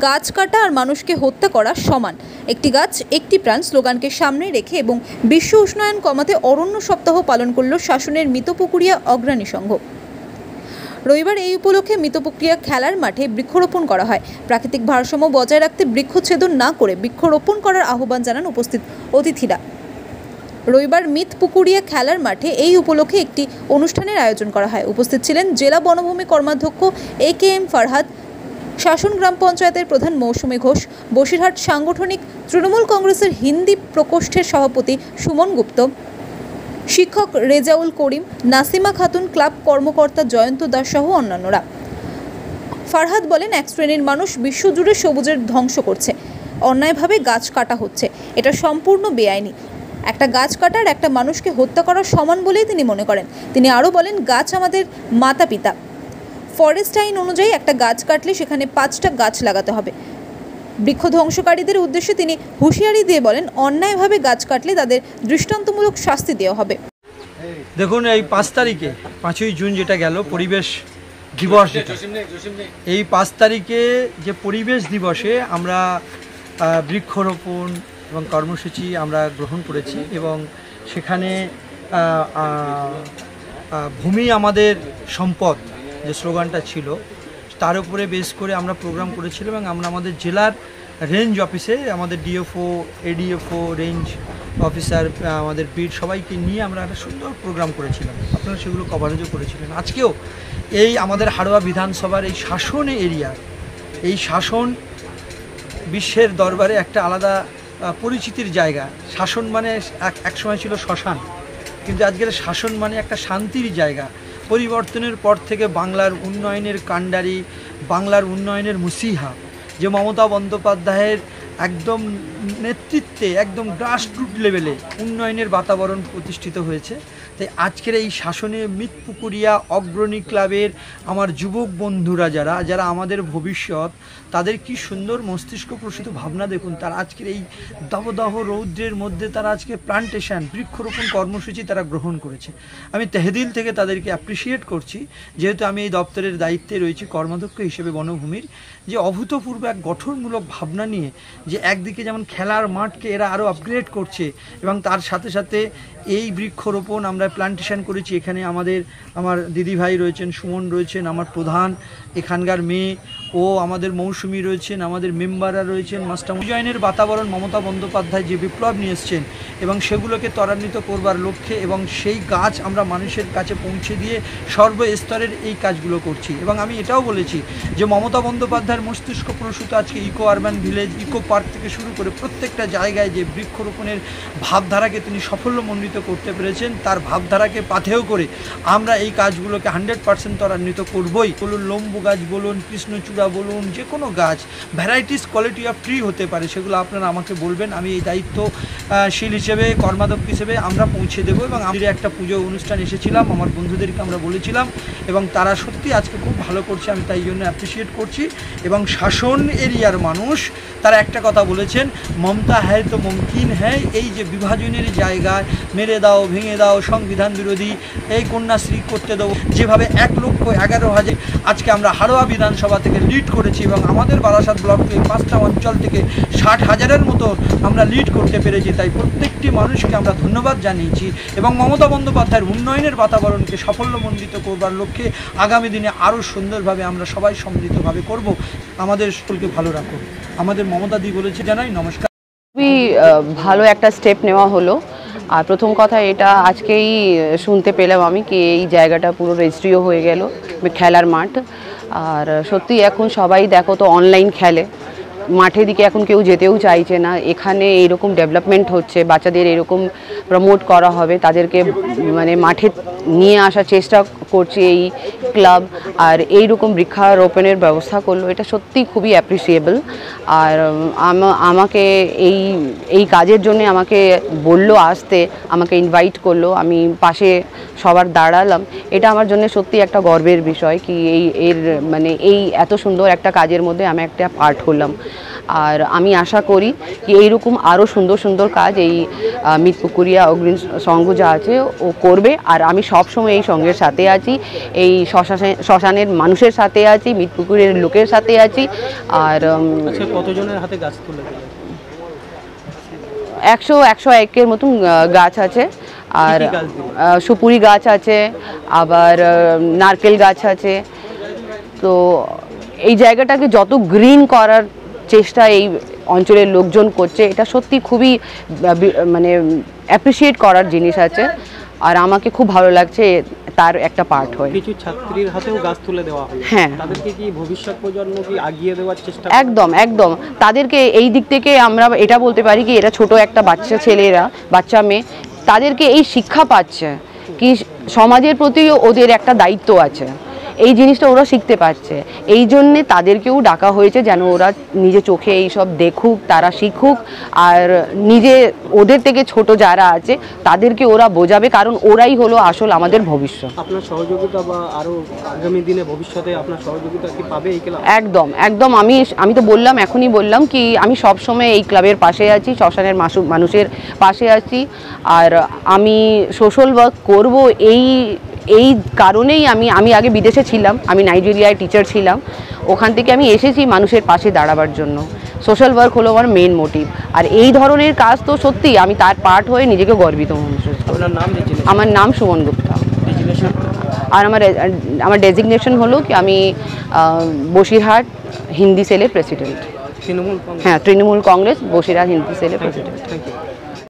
গাছ কাটা আর মানুষকে হত্যা করা সমান। একটি গাছ একটি প্রাণ স্লোগানকে সামনে রেখে এবং বিশ্ব উষ্ণায়ন কমাতে অরণ্য সপ্তাহ পালন করল শাসনের মিতপুকুরিয়া অগ্রণী সংঘ। রবিবার এই উপলক্ষে মিতপুকুরিয়া খেলার মাঠে বৃক্ষরোপণ করা হয়। প্রাকৃতিক ভারসাম্য বজায় রাখতে বৃক্ষছেদন না করে বৃক্ষরোপণ করার আহ্বান জানান উপস্থিত অতিথিরা। রবিবার মিতপুকুরিয়া খেলার মাঠে এই উপলক্ষে একটি অনুষ্ঠানের আয়োজন করা হয়। উপস্থিত ছিলেন জেলা বনভূমি কর্মাধ্যক্ষ AKM ফারহাদ, শাসন গ্রাম পঞ্চায়েতের প্রধান মৌসুমী ঘোষ, বসিরহাট সাংগঠনিক তৃণমূল কংগ্রেসের হিন্দি প্রকোষ্ঠের সভাপতি সুমন গুপ্ত, শিক্ষক রেজাউল করিম, নাসিমা খাতুন, ক্লাব কর্মকর্তা জয়ন্ত দাস সহ অন্যান্যরা। ফারহাদ বলেন, এক শ্রেণীর মানুষ বিশ্বজুড়ে সবুজের ধ্বংস করছে, অন্যায়ভাবে গাছ কাটা হচ্ছে, এটা সম্পূর্ণ বেআইনি। একটা গাছ কাটার একটা মানুষকে হত্যা করা সমান বলেই তিনি মনে করেন। তিনি আরও বলেন, গাছ আমাদের মাতা পিতা। ফরেস্ট আইন অনুযায়ী একটা গাছ কাটলে সেখানে 5টা গাছ লাগাতে হবে। বৃক্ষ ধ্বংসকারীদের উদ্দেশ্যে তিনি হুঁশিয়ারি দিয়ে বলেন, অন্যায়ভাবে গাছ কাটলে তাদের দৃষ্টান্তমূলক শাস্তি দেওয়া হবে। দেখুন, এই 5 তারিখে 5ই জুন যেটা গেল পরিবেশ দিবস, এই 5 তারিখে যে পরিবেশ দিবসে আমরা বৃক্ষরোপণ এবং কর্মসূচি আমরা গ্রহণ করেছি এবং সেখানে ভূমি আমাদের সম্পদ যে স্লোগানটা ছিল তার উপরে বেস করে আমরা প্রোগ্রাম করেছিলাম এবং আমরা আমাদের জেলার রেঞ্জ অফিসে আমাদের DFO, ADFO, রেঞ্জ অফিসার, আমাদের বিট সবাইকে নিয়ে আমরা একটা সুন্দর প্রোগ্রাম করেছিলাম। আপনারা সেগুলো কভারেজও করেছিলেন। আজকেও এই আমাদের হাড়োয়া বিধানসভার এই শাসন এরিয়ার এই শাসন বিশ্বের দরবারে একটা আলাদা পরিচিতির জায়গা। শাসন মানে এক সময় ছিল শ্মশান, কিন্তু আজকের শাসন মানে একটা শান্তির জায়গা। পরিবর্তনের পর থেকে বাংলার উন্নয়নের কাণ্ডারি, বাংলার উন্নয়নের মুসিহা যে মমতা বন্দ্যোপাধ্যায়ের একদম নেতৃত্বে একদম গ্রাসরুট লেভেলে উন্নয়নের বাতাবরণ প্রতিষ্ঠিত হয়েছে। তাই আজকের এই শাসনে মিতপুকুরিয়া অগ্রণী ক্লাবের আমার যুবক বন্ধুরা যারা আমাদের ভবিষ্যৎ, তাদের কি সুন্দর মস্তিষ্ক প্রসূত ভাবনা দেখুন। তারা আজকের এই দাবদাহ রৌদ্রের মধ্যে তারা আজকে প্লান্টেশন বৃক্ষরোপণ কর্মসূচি তারা গ্রহণ করেছে। আমি তহদিল থেকে তাদেরকে অ্যাপ্রিসিয়েট করছি, যেহেতু আমি এই দপ্তরের দায়িত্বে রয়েছি কর্মাধ্যক্ষ হিসেবে বনভূমির, যে অভূতপূর্ব এক গঠনমূলক ভাবনা নিয়ে যে একদিকে যেমন খেলার মাঠকে এরা আরও আপগ্রেড করছে এবং তার সাথে সাথে এই বৃক্ষরোপণ আমরা প্লান্টেশন করেছি। এখানে আমার দিদিভাই রয়েছেন, সুমন রয়েছেন, আমার প্রধান এখানকার মেয়ে, ও আমাদের মৌসুমী রয়েছেন, আমাদের মেম্বাররা রয়েছেন। মাস্টার উন্নয়নের বাতাবরণ মমতা বন্দ্যোপাধ্যায় যে বিপ্লব নিয়ে এসছেন এবং সেগুলোকে ত্বরান্বিত করবার লক্ষ্যে এবং সেই গাছ আমরা মানুষের কাছে পৌঁছে দিয়ে সর্বস্তরের এই কাজগুলো করছি। এবং আমি এটাও বলেছি যে মমতা বন্দ্যোপাধ্যায়ের মস্তিষ্ক প্রসূত আজকে eco urban village, eco park থেকে শুরু করে প্রত্যেকটা জায়গায় যে বৃক্ষরোপণের ভাবধারাকে তিনি সাফল্যমণ্ডিত করতে পেরেছেন, তার ভাবধারাকে পাথেয় করে আমরা এই কাজগুলোকে 100% ত্বরান্বিত করবই। বলুন লম্বু গাছ বলুন, কৃষ্ণচূড়া বলুন, যে কোনো গাছ, ভ্যারাইটিস কোয়ালিটি অফ ট্রি হতে পারে, সেগুলো আপনারা আমাকে বলবেন। আমি এই দায়িত্বশীল হিসেবে, কর্মাধ্যক্ষ হিসেবে আমরা পৌঁছে দেবো। এবং আমি একটা পুজো অনুষ্ঠান এসেছিলাম, আমার বন্ধুদেরকে আমরা বলেছিলাম এবং তারা সত্যি আজকে খুব ভালো করছে, আমি তাই জন্য অ্যাপ্রিসিয়েট করছি। এবং শাসন এরিয়ার মানুষ তারা একটা কথা বলেছেন, মমতা হ্যায় তো মুমকিন হ্যায়। এই যে বিভাজনের জায়গায় মেরে দাও, ভেঙে দাও, সংবিধান বিরোধী, এই কন্যাশ্রী করতে দেবো, যেভাবে 1,11,000 আজকে আমরা হাড়োয়া বিধানসভা থেকে লিড করেছি এবং আমাদের বারাসাত ব্লক থেকে 5টা অঞ্চল থেকে 60,000-এর মতো আমরা লিড করতে পেরেছি। তাই প্রত্যেকটি মানুষকে আমরা ধন্যবাদ জানিয়েছি এবং মমতা বন্দ্যোপাধ্যায়ের উন্নয়নের বাতাবরণকে সাফল্যমণ্ডিত করবার লক্ষ্যে আগামী দিনে আরও সুন্দরভাবে আমরা সবাই সম্মিলিতভাবে করব। আমাদের স্কুলকে ভালো রাখুন, আমাদের মমতাদি বলেছে। জানাই নমস্কার। খুবই ভালো একটা স্টেপ নেওয়া হলো। আর প্রথম কথা এটা আজকেই শুনতে পেলাম আমি কি এই জায়গাটা পুরো রেজিস্ট্রিও হয়ে গেল খেলার মাঠ। আর সত্যি এখন সবাই দেখো তো অনলাইন খেলে, মাঠের দিকে এখন কেউ যেতেও চাইছে না। এখানে এইরকম ডেভেলপমেন্ট হচ্ছে, বাচ্চাদের এরকম প্রমোট করা হবে, তাদেরকে মানে মাঠে নিয়ে আসার চেষ্টা করছে এই ক্লাব। আর এইরকম বৃক্ষারোপণের ব্যবস্থা করলো, এটা সত্যি খুবই অ্যাপ্রিসিয়েবল। আর আমাকে এই কাজের জন্য আমাকে বললো আসতে, আমাকে ইনভাইট করলো, আমি পাশে সবার দাঁড়ালাম। এটা আমার জন্য সত্যি একটা গর্বের বিষয় কি এই এত সুন্দর একটা কাজের মধ্যে আমি একটা পার্ট হলাম। আর আমি আশা করি কি এইরকম আরও সুন্দর সুন্দর কাজ এই মিতপুকুরিয়া অগ্রণী সংঘ যা আছে ও করবে। আর আমি সবসময় এই সংঘের সাথে আছি, এই শ্মশানের মানুষের সাথে আছি, মিতপুকুরের লোকের সাথে আছি। আর কতজনের হাতে গাছ তুলে 100-101 মতন গাছ আছে। আর সুপুরি গাছ আছে, আবার নারকেল গাছ আছে। তো এই জায়গাটাকে যত গ্রিন করার চেষ্টা এই অঞ্চলের লোকজন করছে, এটা সত্যি খুবই মানে অ্যাপ্রিসিয়েট করার জিনিস আছে। আর আমাকে খুব ভালো লাগছে তার একটা পার্ট হয়। কিছু ছাত্রীর হাতেও গাছ তুলে দেওয়া হয়, হ্যাঁ, তাদেরকে কি ভবিষ্যৎ প্রজন্ম কি আগিয়ে দেওয়ার চেষ্টা? একদম একদম। তাদেরকে এই দিক থেকে আমরা এটা বলতে পারি কি এরা ছোট একটা বাচ্চা ছেলেরা, বাচ্চা মেয়ে, তাদেরকে এই শিক্ষা পাচ্ছে কি সমাজের প্রতিও ওদের একটা দায়িত্ব আছে, এই জিনিসটা ওরা শিখতে পারছে। এই জন্যে তাদেরকেও ডাকা হয়েছে যেন ওরা নিজে চোখে এইসব দেখুক, তারা শিখুক। আর নিজে ওদের থেকে ছোট যারা আছে তাদেরকে ওরা বোঝাবে, কারণ ওরাই হলো আসল আমাদের ভবিষ্যৎ। আপনার সহযোগিতা বা আরও আগামী দিনে ভবিষ্যতে আপনার সহযোগিতা কি পাবে এই ক্লাব? একদম একদম। আমি তো বললাম, এখনই বললাম কি আমি সবসময় এই ক্লাবের পাশে আছি, শ্মশানের মানুষের পাশে আছি। আর আমি সোশ্যাল ওয়ার্ক করব এই কারণেই আমি আগে বিদেশে ছিলাম, আমি নাইজেরিয়ায় টিচার ছিলাম, ওখান থেকে আমি এসেছি মানুষের পাশে দাঁড়াবার জন্য। সোশ্যাল ওয়ার্ক হলো আমার মেন মোটিভ। আর এই ধরনের কাজ তো সত্যি আমি তার পার্ট হয়ে নিজেকে গর্বিত মনে। আপনার নাম? আমার নাম সুমন গুপ্তা। আর আমার ডেজিগনেশন হলো কি আমি বসিরহাট হিন্দি সেলের প্রেসিডেন্ট। তৃণমূল? হ্যাঁ, তৃণমূল কংগ্রেস বসিরহাট হিন্দি সেলের প্রেসিডেন্ট। Thank you.